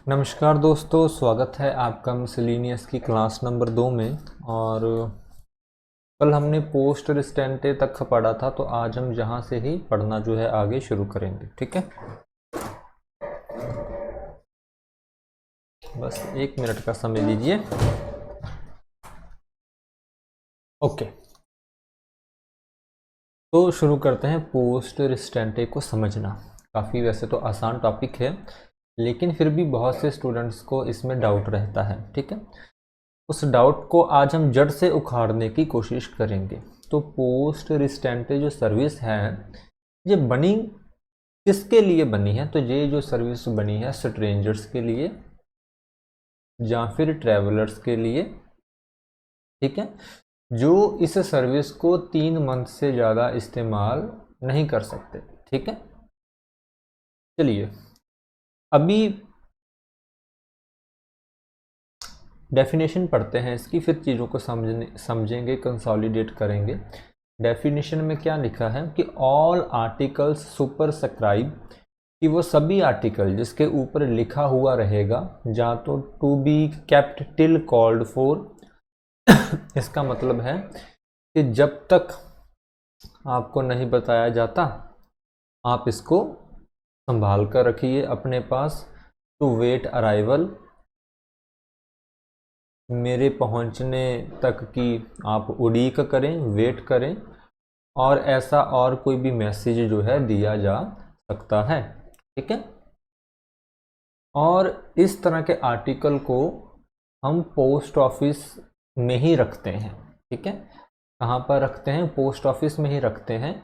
नमस्कार दोस्तों, स्वागत है आपका मिसलेनियस की क्लास नंबर 2 में। और कल हमने पोस्ट रिस्टेंटे तक पढ़ा था, तो आज हम जहां से ही पढ़ना जो है आगे शुरू करेंगे। ठीक है, बस 1 मिनट का समय दीजिए। ओके, तो शुरू करते हैं पोस्ट रिस्टेंटे को समझना। काफ़ी वैसे तो आसान टॉपिक है, लेकिन फिर भी बहुत से स्टूडेंट्स को इसमें डाउट रहता है। ठीक है, उस डाउट को आज हम जड़ से उखाड़ने की कोशिश करेंगे। तो पोस्ट रिस्टेंटे जो सर्विस है, ये बनी किसके लिए बनी है? तो ये जो सर्विस बनी है स्ट्रेंजर्स के लिए या फिर ट्रैवलर्स के लिए। ठीक है, जो इस सर्विस को 3 मंथ से ज़्यादा इस्तेमाल नहीं कर सकते। ठीक है, चलिए अभी डेफिनेशन पढ़ते हैं इसकी, फिर चीज़ों को समझेंगे, कंसोलिडेट करेंगे। डेफिनेशन में क्या लिखा है कि ऑल आर्टिकल्स सुपरस्क्राइब, कि वो सभी आर्टिकल जिसके ऊपर लिखा हुआ रहेगा या तो to be kept till called for इसका मतलब है कि जब तक आपको नहीं बताया जाता आप इसको संभाल कर रखिए अपने पास। टू वेट अराइवल, मेरे पहुंचने तक की आप उड़ीक करें, वेट करें। और ऐसा और कोई भी मैसेज जो है दिया जा सकता है। ठीक है, और इस तरह के आर्टिकल को हम पोस्ट ऑफिस में ही रखते हैं। ठीक है, कहाँ पर रखते हैं? पोस्ट ऑफिस में ही रखते हैं,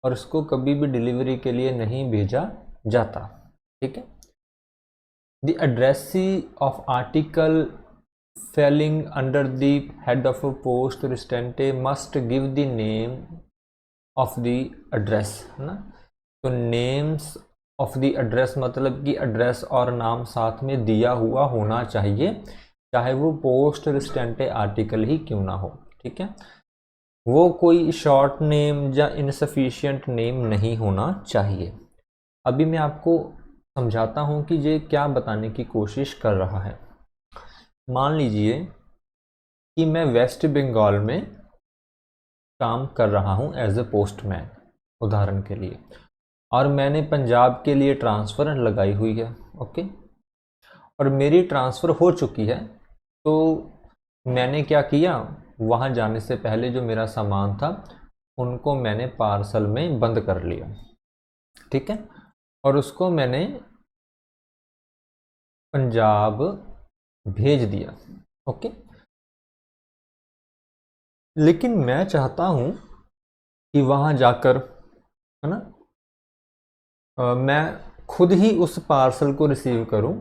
और इसको कभी भी डिलीवरी के लिए नहीं भेजा जाता। ठीक है, the addressee of article falling under the head of a post restante must give the name of the address, है ना। तो names of the address मतलब कि एड्रेस और नाम साथ में दिया हुआ होना चाहिए, चाहे वो पोस्ट रिस्टेंटे आर्टिकल ही क्यों ना हो। ठीक है, वो कोई शॉर्ट नेम या इनसफिशिएंट नेम नहीं होना चाहिए। अभी मैं आपको समझाता हूँ कि ये क्या बताने की कोशिश कर रहा है। मान लीजिए कि मैं वेस्ट बंगाल में काम कर रहा हूं एज ए पोस्टमैन, उदाहरण के लिए, और मैंने पंजाब के लिए ट्रांसफ़र लगाई हुई है। ओके, और मेरी ट्रांसफ़र हो चुकी है। तो मैंने क्या किया, वहां जाने से पहले जो मेरा सामान था उनको मैंने पार्सल में बंद कर लिया। ठीक है, और उसको मैंने पंजाब भेज दिया। ओके, लेकिन मैं चाहता हूं कि वहां जाकर, है ना, मैं खुद ही उस पार्सल को रिसीव करूं,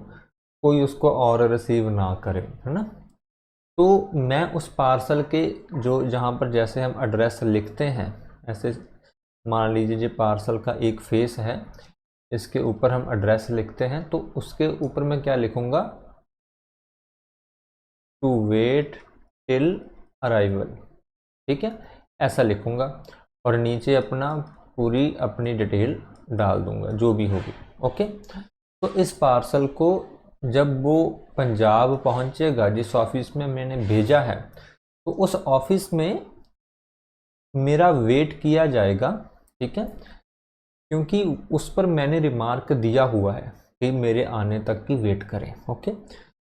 कोई उसको और रिसीव ना करे, है ना। तो मैं उस पार्सल के जो जहां पर जैसे हम एड्रेस लिखते हैं, ऐसे मान लीजिए ये पार्सल का एक फेस है, इसके ऊपर हम एड्रेस लिखते हैं, तो उसके ऊपर मैं क्या लिखूंगा? To wait till arrival. ठीक है, ऐसा लिखूंगा, और नीचे अपना पूरी अपनी डिटेल डाल दूंगा जो भी होगी। ओके, तो इस पार्सल को जब वो पंजाब पहुंचेगा, जिस ऑफिस में मैंने भेजा है, तो उस ऑफिस में मेरा वेट किया जाएगा। ठीक है, क्योंकि उस पर मैंने रिमार्क दिया हुआ है कि मेरे आने तक की वेट करें। ओके,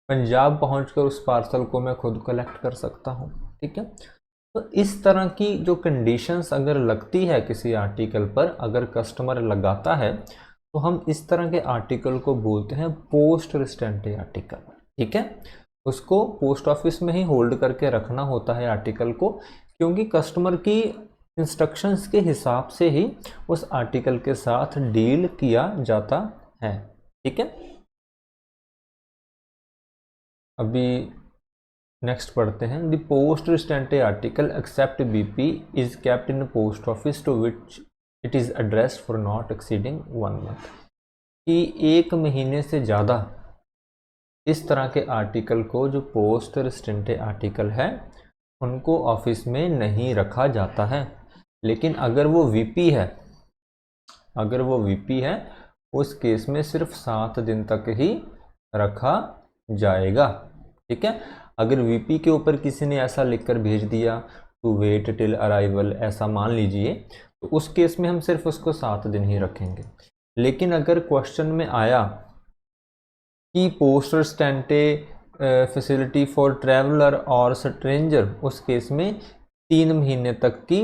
पंजाब पहुंचकर उस पार्सल को मैं खुद कलेक्ट कर सकता हूं। ठीक है, तो इस तरह की जो कंडीशंस अगर लगती है किसी आर्टिकल पर, अगर कस्टमर लगाता है, तो हम इस तरह के आर्टिकल को बोलते हैं पोस्ट रिस्टेंटे आर्टिकल। ठीक है, उसको पोस्ट ऑफिस में ही होल्ड करके रखना होता है आर्टिकल को, क्योंकि कस्टमर की इंस्ट्रक्शंस के हिसाब से ही उस आर्टिकल के साथ डील किया जाता है। ठीक है, अभी नेक्स्ट पढ़ते हैं। The post restante article except VP is kept in post office to which it is addressed for not exceeding 1 month. कि 1 महीने से ज़्यादा इस तरह के आर्टिकल को, जो पोस्ट रिस्टेंटे आर्टिकल है, उनको ऑफिस में नहीं रखा जाता है। लेकिन अगर वो वीपी है, उस केस में सिर्फ 7 दिन तक ही रखा जाएगा। ठीक है, अगर वीपी के ऊपर किसी ने ऐसा लिखकर भेज दिया टू वेट टिल अराइवल, ऐसा मान लीजिए, तो उस केस में हम सिर्फ उसको 7 दिन ही रखेंगे। लेकिन अगर क्वेश्चन में आया कि पोस्टल स्टैंटे फैसिलिटी फॉर ट्रैवलर और स्ट्रेंजर, उस केस में 3 महीने तक की,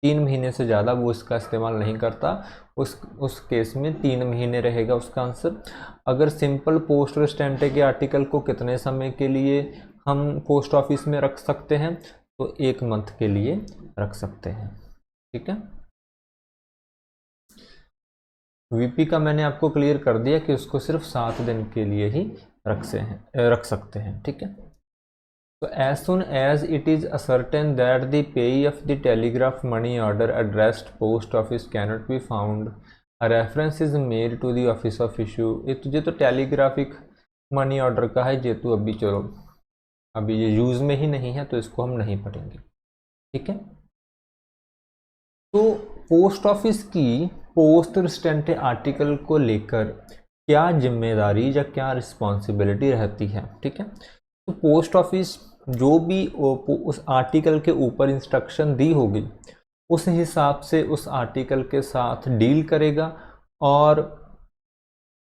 3 महीने से ज़्यादा वो इसका इस्तेमाल नहीं करता, उस केस में 3 महीने रहेगा उसका आंसर। अगर सिंपल पोस्टल स्टैंटे के आर्टिकल को कितने समय के लिए हम पोस्ट ऑफिस में रख सकते हैं, तो 1 मंथ के लिए रख सकते हैं। ठीक है, वीपी का मैंने आपको क्लियर कर दिया कि उसको सिर्फ 7 दिन के लिए ही रख सकते हैं। ठीक है, तो as soon as it is ascertain that the payee of the telegraph money order addressed post office cannot be found, a reference is made to the office of issue. ये तुझे तो टेलीग्राफिक मनी ऑर्डर का है, ये तो अभी चलो अभी ये यूज़ में ही नहीं है, तो इसको हम नहीं पढ़ेंगे। ठीक है, तो पोस्ट ऑफिस की पोस्टल स्टैंटे आर्टिकल को लेकर क्या जिम्मेदारी या क्या रिस्पॉन्सिबिलिटी रहती है। ठीक है, तो पोस्ट ऑफिस जो भी उस आर्टिकल के ऊपर इंस्ट्रक्शन दी होगी उस हिसाब से उस आर्टिकल के साथ डील करेगा और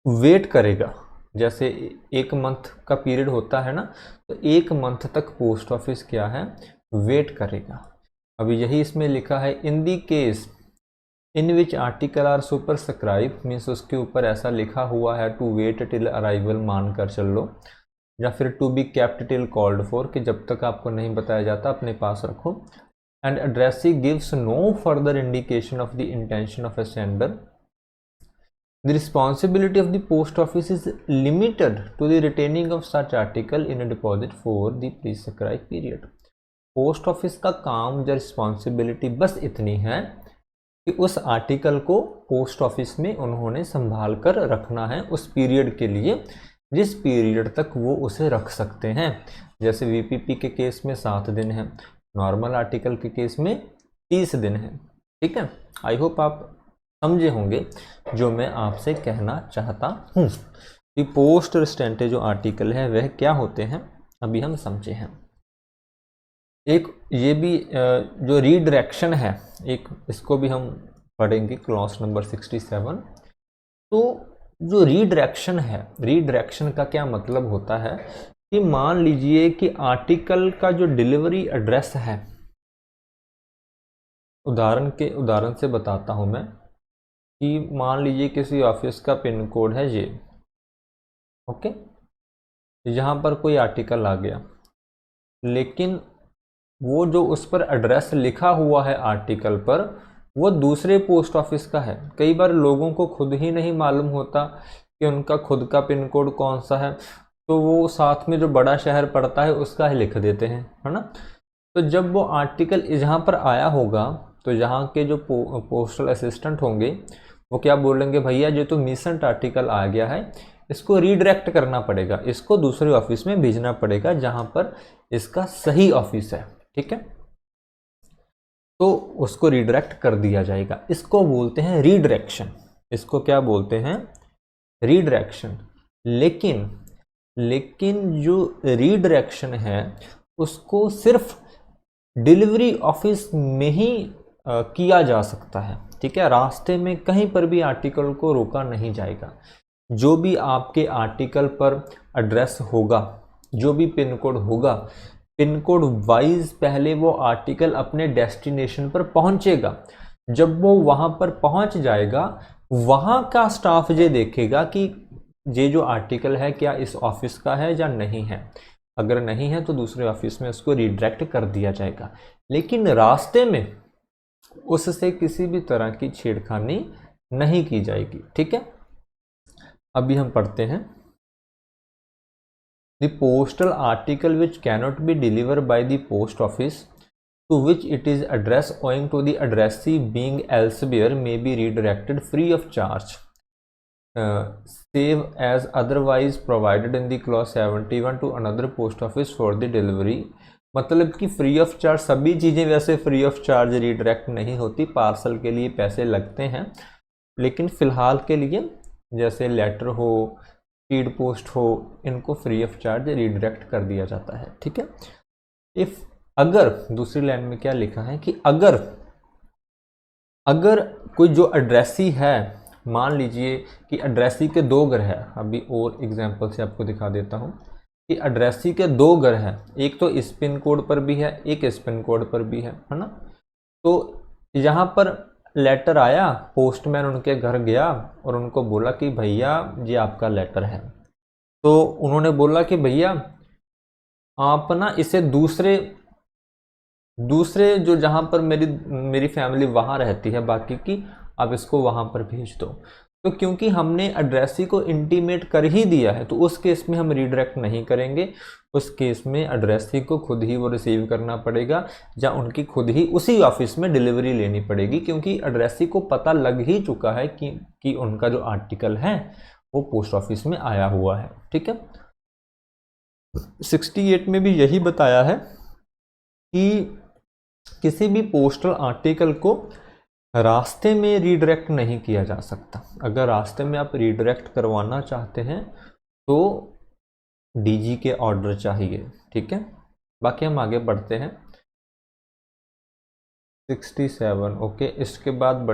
वेट करेगा। जैसे 1 मंथ का पीरियड होता है ना, तो 1 मंथ तक पोस्ट ऑफिस क्या है, वेट करेगा। अभी यही इसमें लिखा है, in the case in which article are superscribe, means उसके ऊपर ऐसा लिखा हुआ है टू वेट टिल अराइवल मान कर चल लो, या फिर to be kept till called for, कि जब तक आपको नहीं बताया जाता अपने पास रखो। And addressee gives no further indication of the intention of a sender, the responsibility of the post office is limited to the retaining of such article in a deposit for the prescribed period। Post office का काम या responsibility बस इतनी है कि उस article को post office में उन्होंने संभाल कर रखना है उस पीरियड के लिए जिस पीरियड तक वो उसे रख सकते हैं। जैसे वीपीपी के केस में 7 दिन है, नॉर्मल आर्टिकल के केस में 30 दिन है। ठीक है, आई होप आप समझे होंगे जो मैं आपसे कहना चाहता हूँ कि पोस्टल स्टैंटे जो आर्टिकल है वह क्या होते हैं, अभी हम समझे हैं। एक ये भी जो रीडायरेक्शन है, एक इसको भी हम पढ़ेंगे क्लॉज नंबर 67। तो जो रीडायरेक्शन है, रीडायरेक्शन का क्या मतलब होता है कि मान लीजिए कि आर्टिकल का जो डिलीवरी एड्रेस है, उदाहरण से बताता हूँ मैं कि मान लीजिए किसी ऑफिस का पिन कोड है ये, ओके, यहाँ पर कोई आर्टिकल आ गया, लेकिन वो जो उस पर एड्रेस लिखा हुआ है आर्टिकल पर वो दूसरे पोस्ट ऑफिस का है। कई बार लोगों को खुद ही नहीं मालूम होता कि उनका खुद का पिन कोड कौन सा है, तो वो साथ में जो बड़ा शहर पड़ता है उसका ही लिख देते हैं, है ना। तो जब वो आर्टिकल यहाँ पर आया होगा तो यहाँ के जो पोस्टल असिस्टेंट होंगे वो क्या बोलेंगे, भैया जो तो मिसेंट आर्टिकल आ गया है इसको रीडायरेक्ट करना पड़ेगा, इसको दूसरे ऑफिस में भेजना पड़ेगा जहाँ पर इसका सही ऑफिस है। ठीक है, तो उसको रीडायरेक्ट कर दिया जाएगा। इसको बोलते हैं रीडायरेक्शन। इसको क्या बोलते हैं, रीडायरेक्शन। लेकिन जो रीडायरेक्शन है उसको सिर्फ डिलीवरी ऑफिस में ही किया जा सकता है। ठीक है, रास्ते में कहीं पर भी आर्टिकल को रोका नहीं जाएगा। जो भी आपके आर्टिकल पर एड्रेस होगा, जो भी पिन कोड होगा, पिन कोड वाइज पहले वो आर्टिकल अपने डेस्टिनेशन पर पहुंचेगा। जब वो वहां पर पहुंच जाएगा, वहां का स्टाफ ये देखेगा कि ये जो आर्टिकल है क्या इस ऑफिस का है या नहीं है। अगर नहीं है तो दूसरे ऑफिस में उसको रीडायरेक्ट कर दिया जाएगा, लेकिन रास्ते में उससे किसी भी तरह की छेड़खानी नहीं की जाएगी। ठीक है, अभी हम पढ़ते हैं। The postal article which cannot be delivered by the post office to which it is addressed owing to the addressee being elsewhere may be redirected free of charge, save as otherwise provided in the clause 71 to another post office for the delivery। मतलब कि free of charge, सभी चीज़ें वैसे free of charge redirect नहीं होती, parcel के लिए पैसे लगते हैं, लेकिन फ़िलहाल के लिए जैसे लेटर हो स्पीड पोस्ट हो, इनको फ्री ऑफ चार्ज रीडायरेक्ट कर दिया जाता है। ठीक है। इफ अगर दूसरी लाइन में क्या लिखा है कि अगर कोई जो एड्रेसी है, मान लीजिए कि एड्रेसी के 2 घर है, अभी और एग्जांपल से आपको दिखा देता हूँ कि एड्रेसी के 2 घर है, एक तो इस पिन कोड पर भी है, एक इस पिन कोड पर भी है ना। तो यहाँ पर लेटर आया, पोस्टमैन उनके घर गया और उनको बोला कि भैया ये आपका लेटर है। तो उन्होंने बोला कि भैया आप ना इसे दूसरे जो जहाँ पर मेरी फैमिली वहाँ रहती है बाकी की, आप इसको वहाँ पर भेज दो। तो क्योंकि हमने एड्रेसी को इंटीमेट कर ही दिया है, तो उस केस में हम रीडायरेक्ट नहीं करेंगे। उस केस में एड्रेसी को खुद ही वो रिसीव करना पड़ेगा, या उनकी खुद ही उसी ऑफिस में डिलीवरी लेनी पड़ेगी, क्योंकि एड्रेसी को पता लग ही चुका है कि उनका जो आर्टिकल है वो पोस्ट ऑफिस में आया हुआ है। ठीक है। 68 में भी यही बताया है कि किसी भी पोस्टल आर्टिकल को रास्ते में रीडायरेक्ट नहीं किया जा सकता। अगर रास्ते में आप रीडायरेक्ट करवाना चाहते हैं तो डीजी के ऑर्डर चाहिए। ठीक है। बाकी हम आगे बढ़ते हैं। 67 ओके। इसके बाद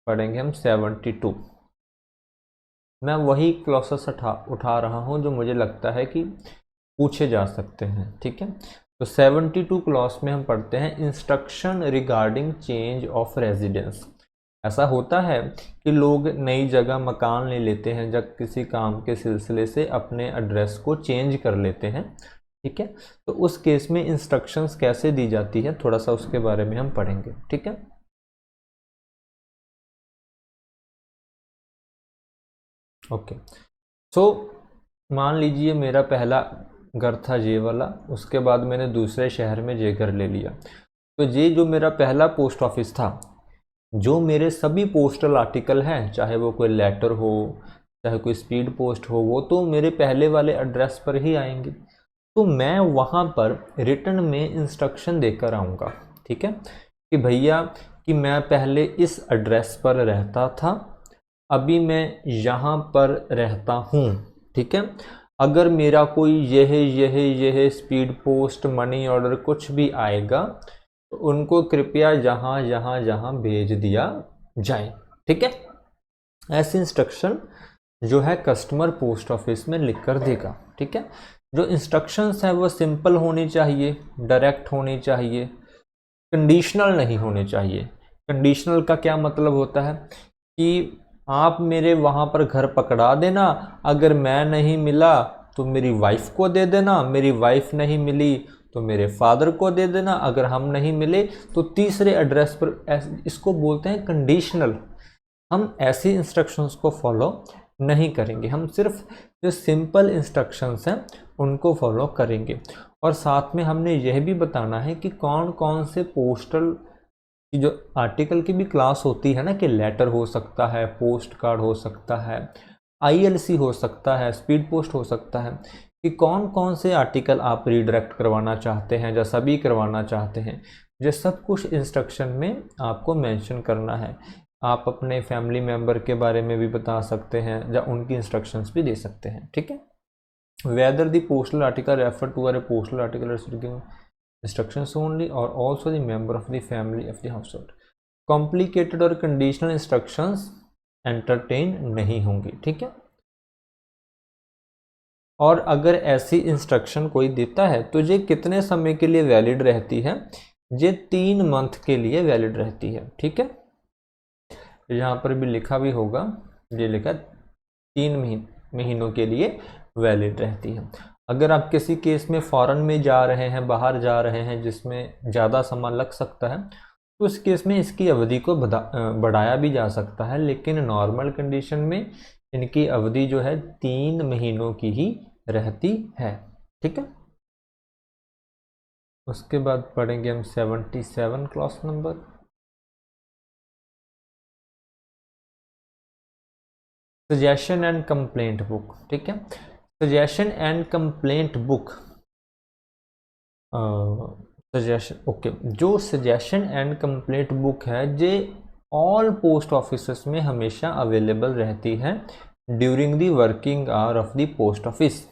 पढ़ेंगे हम 72। मैं वही क्लॉसेस उठा रहा हूं जो मुझे लगता है कि पूछे जा सकते हैं। ठीक है। तो 72 क्लॉस में हम पढ़ते हैं instruction regarding change of residence. ऐसा होता है कि लोग नई जगह मकान ले लेते हैं, जब किसी काम के सिलसिले से अपने एड्रेस को चेंज कर लेते हैं। ठीक है। तो उस केस में इंस्ट्रक्शंस कैसे दी जाती है, थोड़ा सा उसके बारे में हम पढ़ेंगे। ठीक है। ओके। सो मान लीजिए मेरा पहला घर था ये वाला, उसके बाद मैंने दूसरे शहर में ये घर ले लिया। तो ये जो मेरा पहला पोस्ट ऑफिस था, जो मेरे सभी पोस्टल आर्टिकल हैं, चाहे वो कोई लेटर हो, चाहे कोई स्पीड पोस्ट हो, वो तो मेरे पहले वाले एड्रेस पर ही आएंगे। तो मैं वहाँ पर रिटर्न में इंस्ट्रक्शन देकर आऊँगा। ठीक है। कि भैया कि मैं पहले इस एड्रेस पर रहता था, अभी मैं यहाँ पर रहता हूँ। ठीक है। अगर मेरा कोई यह स्पीड पोस्ट, मनी ऑर्डर कुछ भी आएगा तो उनको कृपया यहाँ भेज दिया जाए। ठीक है। ऐसे इंस्ट्रक्शन जो है कस्टमर पोस्ट ऑफिस में लिख कर देगा। ठीक है। जो इंस्ट्रक्शंस हैं वो सिंपल होनी चाहिए, डायरेक्ट होनी चाहिए, कंडीशनल नहीं होने चाहिए। कंडीशनल का क्या मतलब होता है कि आप मेरे वहाँ पर घर पकड़ा देना, अगर मैं नहीं मिला तो मेरी वाइफ को दे देना, मेरी वाइफ नहीं मिली तो मेरे फादर को दे देना, अगर हम नहीं मिले तो तीसरे एड्रेस पर। इसको बोलते हैं कंडीशनल। हम ऐसी इंस्ट्रक्शंस को फॉलो नहीं करेंगे, हम सिर्फ जो सिंपल इंस्ट्रक्शंस हैं उनको फॉलो करेंगे। और साथ में हमने यह भी बताना है कि कौन कौन से पोस्टल की जो आर्टिकल की भी क्लास होती है ना, कि लेटर हो सकता है, पोस्ट कार्ड हो सकता है, आईएलसी हो सकता है, स्पीड पोस्ट हो सकता है, कि कौन कौन से आर्टिकल आप रीडायरेक्ट करवाना चाहते हैं या सभी करवाना चाहते हैं। ये सब कुछ इंस्ट्रक्शन में आपको मेंशन करना है। आप अपने फैमिली मेम्बर के बारे में भी बता सकते हैं या उनकी इंस्ट्रक्शंस भी दे सकते हैं। ठीक है। Whether the postal article refer to a postal article instructions only or also the member of the family of the household. Complicated और conditional instructions entertain नहीं होंगी। ठीक है। और अगर ऐसी इंस्ट्रक्शन कोई देता है तो ये कितने समय के लिए वैलिड रहती है? ये 3 मंथ के लिए वैलिड रहती है। ठीक है। यहाँ पर भी लिखा भी होगा, ये लिखा 3 महीनों के लिए वैलिड रहती है। अगर आप किसी केस में फॉरेन में जा रहे हैं, बाहर जा रहे हैं, जिसमें ज़्यादा समय लग सकता है, तो उस केस में इसकी अवधि को बढ़ाया भी जा सकता है, लेकिन नॉर्मल कंडीशन में इनकी अवधि जो है 3 महीनों की ही रहती है। ठीक है। उसके बाद पढ़ेंगे हम 77 class number. Suggestion and complaint book. ठीक है। Suggestion and complaint book, suggestion okay. जो सजेशन एंड कंप्लेंट बुक है ये ऑल पोस्ट ऑफिसेस में हमेशा अवेलेबल रहती है, during the working hour of the post office,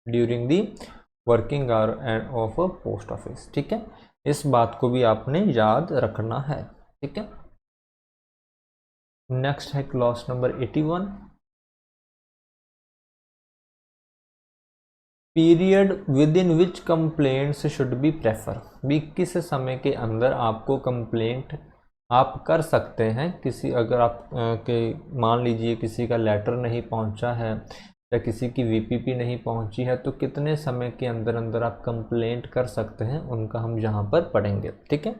during the working hour of post office. ठीक है, इस बात को भी आपने याद रखना है। ठीक है, नेक्स्ट है clause number 81, period with in which complaints should be prefer, भी किस समय के अंदर आपको कंप्लेंट आप कर सकते हैं। किसी अगर आप के मान लीजिए किसी का लेटर नहीं पहुंचा है या किसी की वीपीपी नहीं पहुंची है, तो कितने समय के अंदर अंदर आप कंप्लेंट कर सकते हैं, उनका हम यहाँ पर पढ़ेंगे। ठीक है,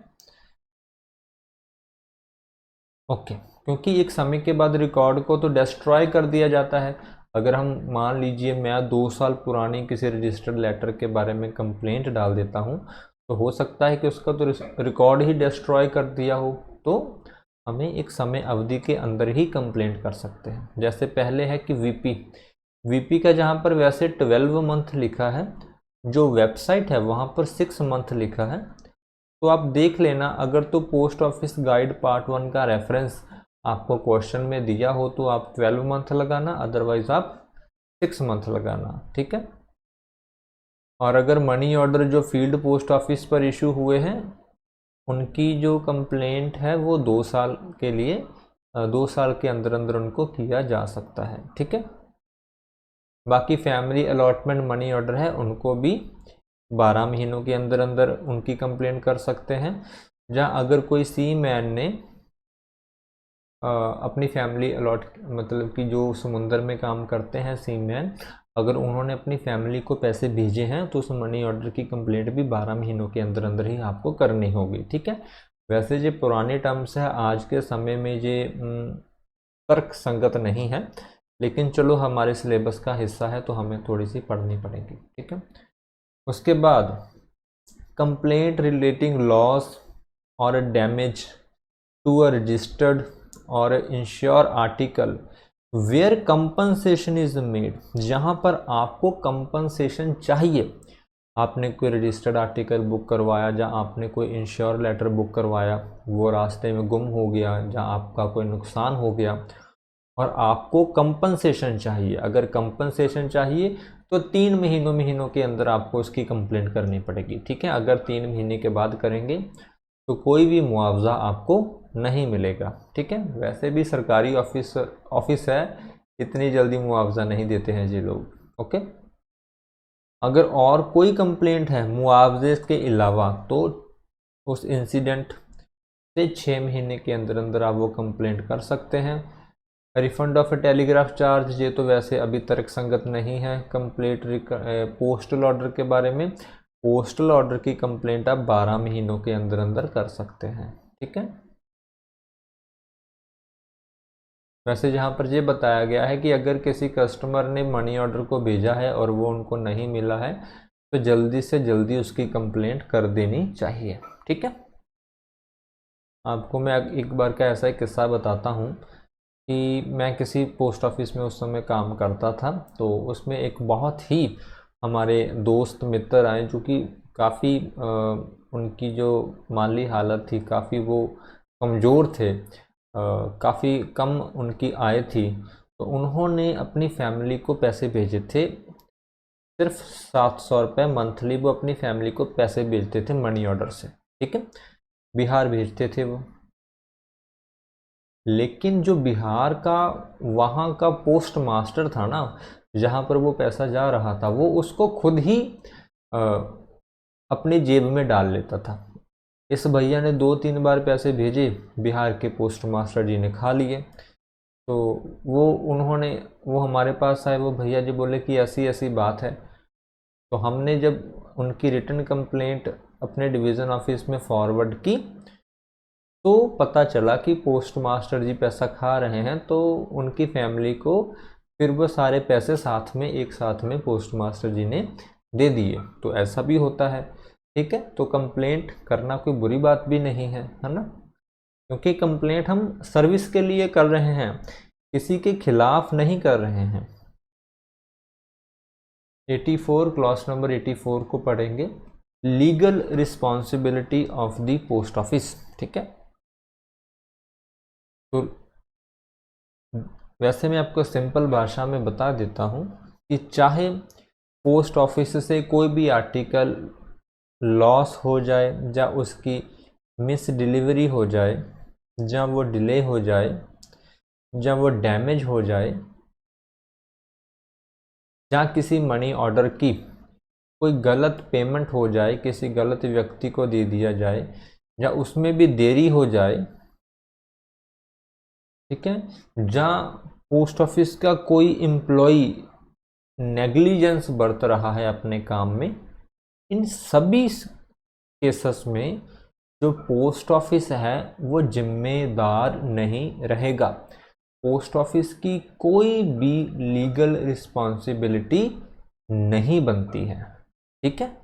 ओके, क्योंकि एक समय के बाद रिकॉर्ड को तो डिस्ट्रॉय कर दिया जाता है। अगर हम मान लीजिए मैं 2 साल पुरानी किसी रजिस्टर्ड लेटर के बारे में कंप्लेंट डाल देता हूँ, तो हो सकता है कि उसका तो रिकॉर्ड ही डिस्ट्रॉय कर दिया हो। तो हमें एक समय अवधि के अंदर ही कंप्लेंट कर सकते हैं। जैसे पहले है कि वीपी का जहाँ पर वैसे 12 मंथ लिखा है, जो वेबसाइट है वहाँ पर 6 मंथ लिखा है। तो आप देख लेना, अगर तो पोस्ट ऑफिस गाइड पार्ट 1 का रेफरेंस आपको क्वेश्चन में दिया हो तो आप 12 मंथ लगाना, अदरवाइज आप 6 मंथ लगाना। ठीक है, और अगर मनी ऑर्डर जो फील्ड पोस्ट ऑफिस पर इशू हुए हैं, उनकी जो कंप्लेंट है वो 2 साल के लिए 2 साल के अंदर अंदर उनको किया जा सकता है। ठीक है, बाकी फैमिली अलॉटमेंट मनी ऑर्डर है, उनको भी 12 महीनों के अंदर अंदर उनकी कंप्लेंट कर सकते हैं। जहाँ अगर कोई सी मैन ने अपनी फैमिली अलॉट, मतलब कि जो समुंदर में काम करते हैं सी मैन, अगर उन्होंने अपनी फैमिली को पैसे भेजे हैं तो उस मनी ऑर्डर की कंप्लेंट भी 12 महीनों के अंदर अंदर ही आपको करनी होगी। ठीक है, वैसे ये पुराने टर्म्स है, आज के समय में ये तर्क संगत नहीं है, लेकिन चलो हमारे सिलेबस का हिस्सा है तो हमें थोड़ी सी पढ़नी पड़ेगी। ठीक है, उसके बाद कंप्लेंट रिलेटिंग लॉस और डैमेज टू अ रजिस्टर्ड और insure article where compensation is made, जहाँ पर आपको कंपनसेशन चाहिए। आपने कोई रजिस्टर्ड आर्टिकल बुक करवाया, जहाँ आपने कोई इंश्योर लेटर बुक करवाया, वो रास्ते में गुम हो गया, जहाँ आपका कोई नुकसान हो गया और आपको कंपनसेशन चाहिए। अगर कंपनसेशन चाहिए तो 3 महीनों के अंदर आपको उसकी कंप्लेंट करनी पड़ेगी। ठीक है, अगर 3 महीने के बाद करेंगे तो कोई भी मुआवजा आपको नहीं मिलेगा। ठीक है, वैसे भी सरकारी ऑफिस है, इतनी जल्दी मुआवजा नहीं देते हैं ये लोग। ओके, अगर और कोई कंप्लेंट है मुआवजे के अलावा तो उस इंसिडेंट से 6 महीने के अंदर अंदर आप वो कंप्लेंट कर सकते हैं। रिफंड ऑफ टेलीग्राफ चार्ज, ये तो वैसे अभी तर्क संगत नहीं है। कंप्लेंट पोस्टल ऑर्डर के बारे में, पोस्टल ऑर्डर की कंप्लेंट आप 12 महीनों के अंदर अंदर कर सकते हैं। ठीक है, वैसे जहाँ पर ये बताया गया है कि अगर किसी कस्टमर ने मनी ऑर्डर को भेजा है और वो उनको नहीं मिला है तो जल्दी से जल्दी उसकी कंप्लेंट कर देनी चाहिए। ठीक है, आपको मैं एक बार का ऐसा एक किस्सा बताता हूँ कि मैं किसी पोस्ट ऑफिस में उस समय काम करता था। तो उसमें एक बहुत ही हमारे दोस्त मित्र आए जो कि काफ़ी उनकी जो माली हालत थी, काफ़ी वो कमज़ोर थे, काफ़ी कम उनकी आय थी। तो उन्होंने अपनी फैमिली को पैसे भेजे थे, सिर्फ 700 रुपये मंथली वो अपनी फैमिली को पैसे भेजते थे मनी ऑर्डर से। ठीक है, बिहार भेजते थे वो, लेकिन जो बिहार का वहाँ का पोस्ट मास्टर था ना, जहाँ पर वो पैसा जा रहा था, वो उसको खुद ही अपनी जेब में डाल लेता था। इस भैया ने 2-3 बार पैसे भेजे, बिहार के पोस्ट मास्टर जी ने खा लिए। तो वो हमारे पास आए, वो भैया जी बोले कि ऐसी ऐसी बात है। तो हमने जब उनकी रिटर्न कंप्लेंट अपने डिवीज़न ऑफिस में फॉरवर्ड की तो पता चला कि पोस्ट मास्टर जी पैसा खा रहे हैं। तो उनकी फैमिली को फिर वो सारे पैसे साथ में एक साथ में पोस्ट मास्टर जी ने दे दिए। तो ऐसा भी होता है। ठीक है, तो कंप्लेंट करना कोई बुरी बात भी नहीं है, है ना, क्योंकि कंप्लेंट हम सर्विस के लिए कर रहे हैं, किसी के खिलाफ नहीं कर रहे हैं। 84 क्लॉज नंबर 84 को पढ़ेंगे, legal responsibility of the post office. ठीक है, तो वैसे मैं आपको सिंपल भाषा में बता देता हूँ कि चाहे पोस्ट ऑफिस से कोई भी आर्टिकल लॉस हो जाए, या उसकी मिस डिलीवरी हो जाए, या वो डिले हो जाए, या वो डैमेज हो जाए, या किसी मनी ऑर्डर की कोई गलत पेमेंट हो जाए, किसी गलत व्यक्ति को दे दिया जाए, या उसमें भी देरी हो जाए, ठीक है, जहाँ पोस्ट ऑफिस का कोई एम्प्लॉय नेग्लिजेंस बरत रहा है अपने काम में, इन सभी केसेस में जो पोस्ट ऑफिस है वो जिम्मेदार नहीं रहेगा। पोस्ट ऑफिस की कोई भी लीगल रिस्पॉन्सिबिलिटी नहीं बनती है, ठीक है,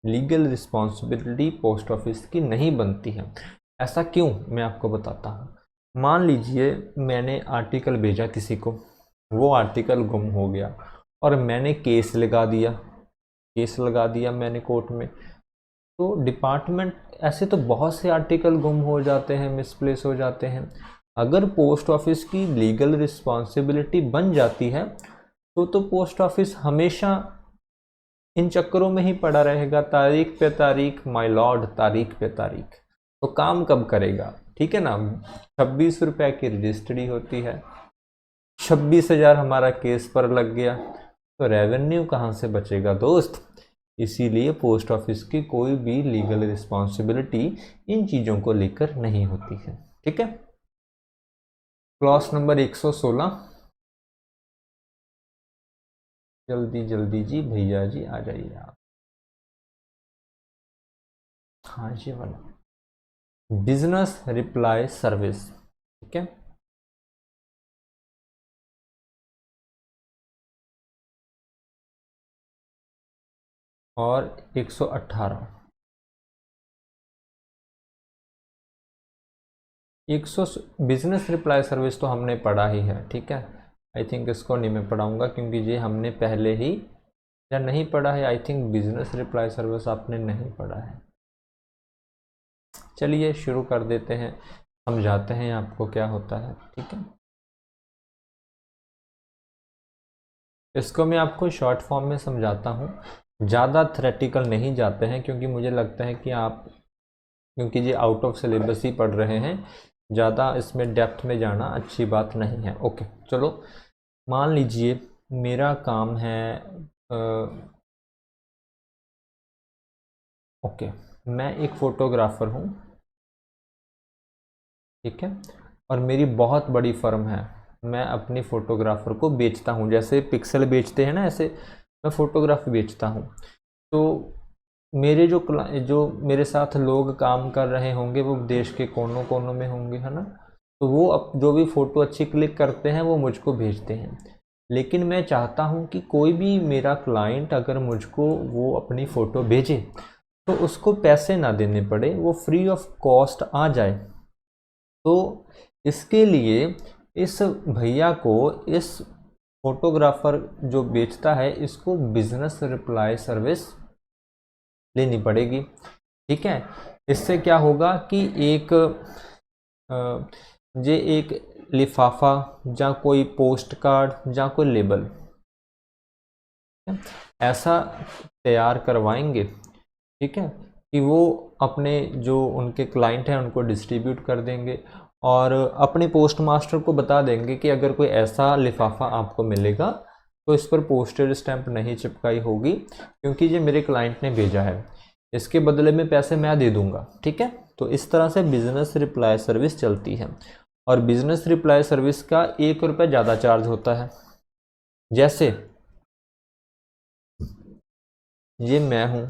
लीगल रिस्पॉन्सिबिलिटी पोस्ट ऑफिस की नहीं बनती है। ऐसा क्यों, मैं आपको बताता हूँ। मान लीजिए मैंने आर्टिकल भेजा किसी को, वो आर्टिकल गुम हो गया और मैंने केस लगा दिया मैंने कोर्ट में, तो डिपार्टमेंट, ऐसे तो बहुत से आर्टिकल गुम हो जाते हैं, मिसप्लेस हो जाते हैं। अगर पोस्ट ऑफिस की लीगल रिस्पॉन्सिबिलिटी बन जाती है तो पोस्ट ऑफिस हमेशा इन चक्करों में ही पड़ा रहेगा, तारीख पे तारीख, माय लॉर्ड, तारीख पे तारीख। तो काम कब करेगा, ठीक है ना। 26 रुपये की रजिस्ट्री होती है, 26,000 हमारा केस पर लग गया, तो रेवेन्यू कहाँ से बचेगा दोस्त। इसीलिए पोस्ट ऑफिस की कोई भी लीगल रिस्पॉन्सिबिलिटी इन चीज़ों को लेकर नहीं होती है, ठीक है। क्लॉज नंबर 116, जल्दी जल्दी जी भैया जी आ जाइए आप। हाँ जी वाला बिजनेस रिप्लाई सर्विस, ठीक है। और 118, 100 बिजनेस रिप्लाई सर्विस तो हमने पढ़ा ही है, ठीक है। आई थिंक इसको नहीं मैं पढ़ाऊँगा क्योंकि ये हमने पहले ही, या नहीं पढ़ा है, I think business reply service आपने नहीं पढ़ा है। चलिए शुरू कर देते हैं, समझाते हैं आपको क्या होता है, ठीक है। इसको मैं आपको शॉर्ट फॉर्म में समझाता हूँ, ज़्यादा थ्रेटिकल नहीं जाते हैं क्योंकि मुझे लगता है कि आप, क्योंकि ये आउट ऑफ सिलेबस ही पढ़ रहे हैं, ज़्यादा इसमें डेप्थ में जाना अच्छी बात नहीं है। ओके चलो, मान लीजिए मेरा काम है, ओके, मैं एक फ़ोटोग्राफ़र हूँ, ठीक है, और मेरी बहुत बड़ी फर्म है। मैं अपनी फ़ोटोग्राफ़र को बेचता हूँ, जैसे पिक्सल बेचते हैं ना, ऐसे मैं फ़ोटोग्राफ बेचता हूँ। तो मेरे जो मेरे साथ लोग काम कर रहे होंगे वो देश के कोनों कोनों में होंगे, है ना। तो वो जो भी फ़ोटो अच्छी क्लिक करते हैं वो मुझको भेजते हैं। लेकिन मैं चाहता हूँ कि कोई भी मेरा क्लाइंट अगर मुझको वो अपनी फ़ोटो भेजे तो उसको पैसे ना देने पड़े, वो फ्री ऑफ कॉस्ट आ जाए। तो इसके लिए इस भैया को, इस फोटोग्राफर जो बेचता है, इसको बिजनेस रिप्लाई सर्विस लेनी पड़ेगी, ठीक है। इससे क्या होगा कि एक लिफाफा, या कोई पोस्ट कार्ड, या कोई लेबल ऐसा तैयार करवाएंगे, ठीक है, कि वो अपने जो उनके क्लाइंट हैं उनको डिस्ट्रीब्यूट कर देंगे, और अपने पोस्ट मास्टर को बता देंगे कि अगर कोई ऐसा लिफाफा आपको मिलेगा तो इस पर पोस्टेज स्टैंप नहीं चिपकाई होगी क्योंकि ये मेरे क्लाइंट ने भेजा है, इसके बदले में पैसे मैं दे दूंगा, ठीक है। तो इस तरह से बिजनेस रिप्लाई सर्विस चलती है, और बिजनेस रिप्लाई सर्विस का 1 रुपये ज़्यादा चार्ज होता है। जैसे ये मैं हूँ,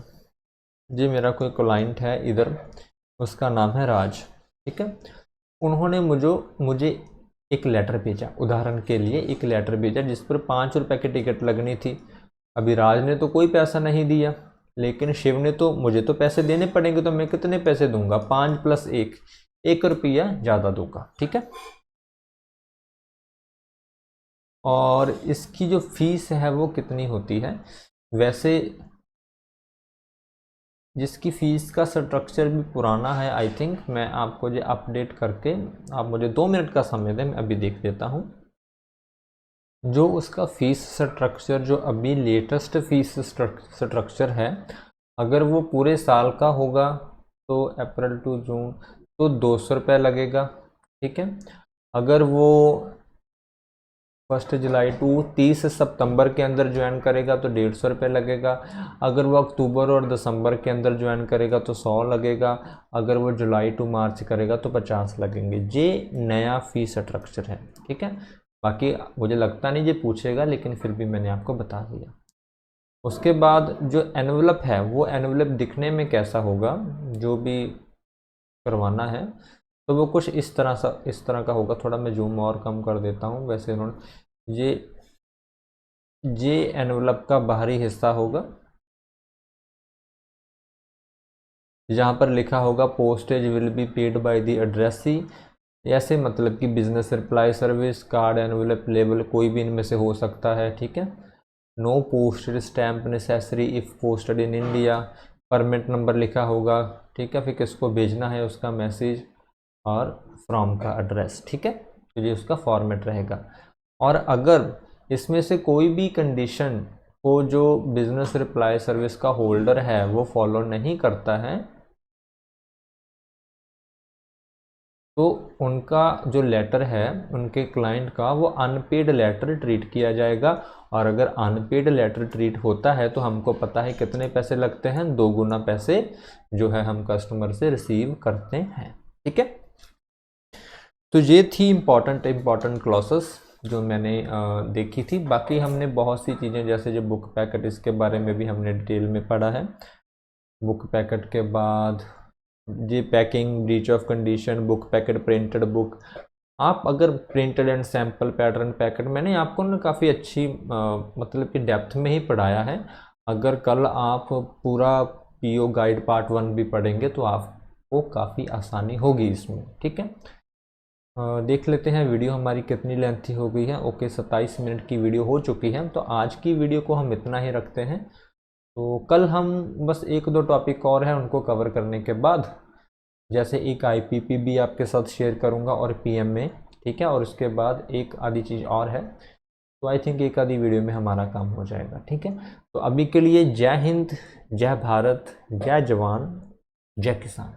ये मेरा कोई क्लाइंट है इधर, उसका नाम है राज, ठीक है। उन्होंने मुझे एक लेटर भेजा, उदाहरण के लिए एक लेटर भेजा जिस पर 5 रुपये की टिकट लगनी थी। अभी राज ने तो कोई पैसा नहीं दिया, लेकिन शिव ने तो, मुझे तो पैसे देने पड़ेंगे, तो मैं कितने पैसे दूंगा, 5 + 1, 1 रुपया ज़्यादा दूंगा, ठीक है। और इसकी जो फीस है वो कितनी होती है, वैसे जिसकी फ़ीस का स्ट्रक्चर भी पुराना है, आई थिंक मैं आपको जो अपडेट करके, आप मुझे 2 मिनट का समय दें, मैं अभी देख देता हूँ। जो उसका फीस स्ट्रक्चर जो अभी लेटेस्ट फीस स्ट्रक्चर है, अगर वो पूरे साल का होगा तो अप्रैल टू जून तो 200 रुपये लगेगा, ठीक है। अगर वो 1 जुलाई टू 30 सितंबर के अंदर ज्वाइन करेगा तो 150 रुपये लगेगा। अगर वो अक्टूबर और दिसंबर के अंदर ज्वाइन करेगा तो 100 लगेगा। अगर वो जुलाई टू मार्च करेगा तो 50 लगेंगे। ये नया फीस स्ट्रक्चर है, ठीक है। बाकी मुझे लगता नहीं ये पूछेगा, लेकिन फिर भी मैंने आपको बता दिया। उसके बाद जो एनवलप है, वो एनवलप दिखने में कैसा होगा, जो भी करवाना है तो वो कुछ इस तरह का होगा। थोड़ा मैं जूम और कम कर देता हूँ। वैसे उन्होंने ये एनवलप का बाहरी हिस्सा होगा, जहाँ पर लिखा होगा postage will be paid by the addressee. ऐसे मतलब कि business reply service, card, envelope, label कोई भी इनमें से हो सकता है, ठीक है। No posted stamp necessary if posted in India. Permit number लिखा होगा, ठीक है। फिर किसको भेजना है उसका मैसेज, और फ्रॉम का एड्रेस, ठीक है। तो ये उसका फॉर्मेट रहेगा। और अगर इसमें से कोई भी कंडीशन को जो बिजनेस रिप्लाई सर्विस का होल्डर है वो फॉलो नहीं करता है, तो उनका जो लेटर है उनके क्लाइंट का, वो अनपेड लेटर ट्रीट किया जाएगा। और अगर अनपेड लेटर ट्रीट होता है तो हमको पता है कितने पैसे लगते हैं, 2 गुना पैसे जो है हम कस्टमर से रिसीव करते हैं, ठीक है। तो ये थी इम्पॉर्टेंट क्लॉसेस जो मैंने देखी थी। बाकी हमने बहुत सी चीज़ें, जैसे जो बुक पैकेट, इसके बारे में भी हमने डिटेल में पढ़ा है। बुक पैकेट के बाद ये packing, breach of condition, book packet, printed book. आप अगर printed and sample pattern packet, मैंने आपको ना काफ़ी अच्छी मतलब कि डेप्थ में ही पढ़ाया है। अगर कल आप पूरा पीओ गाइड पार्ट 1 भी पढ़ेंगे तो आपको काफ़ी आसानी होगी इसमें, ठीक है। देख लेते हैं वीडियो हमारी कितनी लेंथी हो गई है। ओके, 27 मिनट की वीडियो हो चुकी है, तो आज की वीडियो को हम इतना ही रखते हैं। तो कल हम बस 1-2 टॉपिक और हैं, उनको कवर करने के बाद जैसे एक आईपीपी भी आपके साथ शेयर करूंगा और पीएमए, ठीक है। और उसके बाद एक आधी चीज़ और है, तो आई थिंक एक आधी वीडियो में हमारा काम हो जाएगा, ठीक है। तो अभी के लिए जय हिंद, जय भारत, जय जवान, जय किसान।